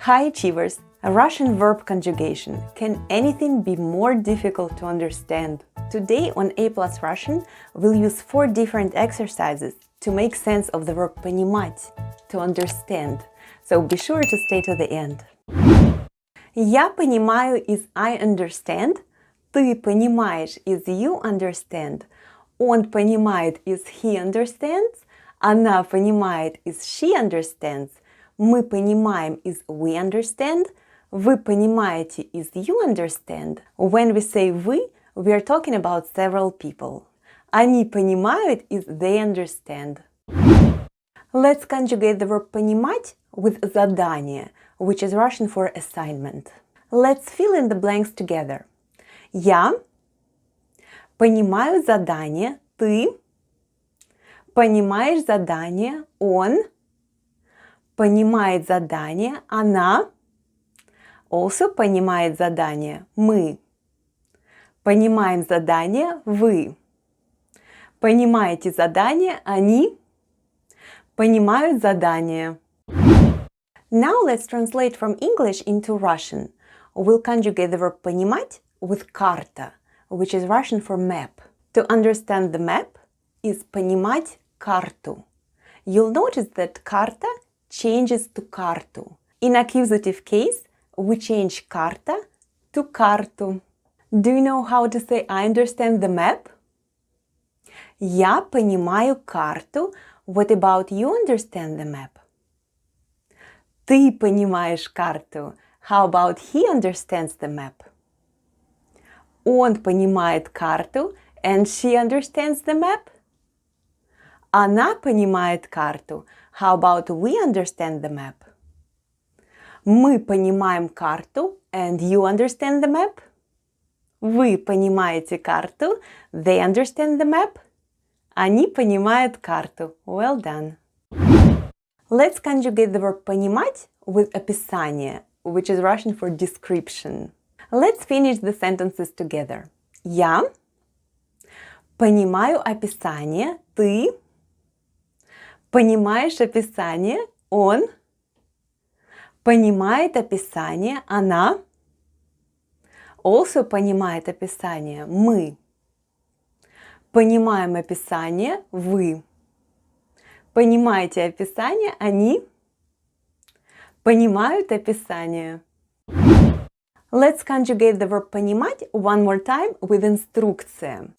Hi Achievers! A Russian verb conjugation. Can anything be more difficult to understand? Today on A+ Russian, we'll use 4 different exercises to make sense of the verb понимать, to understand. So be sure to stay to the end. Я понимаю is I understand. Ты понимаешь is you understand. Он понимает is he understands. Она понимает is she understands. Мы понимаем is we understand. Вы понимаете is you understand. When we say we are talking about several people. Они понимают is they understand. Let's conjugate the verb понимать with задание, which is Russian for assignment. Let's fill in the blanks together. Я понимаю задание, ты понимаешь задание, он понимает задание, она also понимает задание, мы понимаем задание, вы понимаете задание, они понимают задание. Now let's translate from English into Russian. We'll conjugate the verb понимать with карта, which is Russian for map. To understand the map is понимать карту. You'll notice that карта changes to карту. In accusative case, we change карта to карту. Do you know how to say I understand the map? Я понимаю карту. What about you understand the map? Ты понимаешь карту. How about he understands the map? Он понимает карту, and she understands the map. Она понимает карту. How about we understand the map? Мы понимаем карту, and you understand the map. Вы понимаете карту, they understand the map. Они понимают карту. Well done. Let's conjugate the verb понимать with описание, which is Russian for description. Let's finish the sentences together. Я понимаю описание, ты понимаешь описание, он понимает описание, она also понимает описание, мы понимаем описание, вы понимаете описание, они понимают описание. Let's conjugate the verb понимать one more time with инструкция.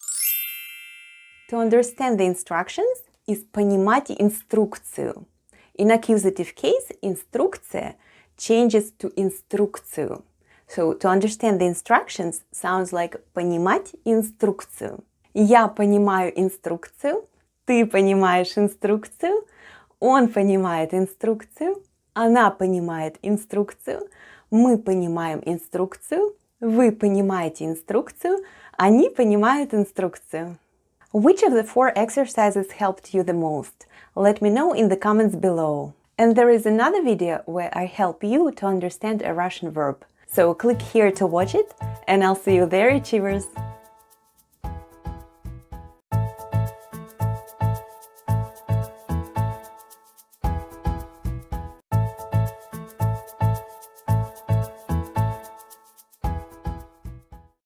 To understand the instructions is понимать инструкцию. In accusative case, инструкция changes to инструкцию. So, to understand the instructions sounds like понимать инструкцию. Я понимаю инструкцию, ты понимаешь инструкцию, он понимает инструкцию, она понимает инструкцию, мы понимаем инструкцию, вы понимаете инструкцию, они понимают инструкцию. Which of the 4 exercises helped you the most? Let me know in the comments below. And there is another video where I help you to understand a Russian verb. So click here to watch it, and I'll see you there, Achievers!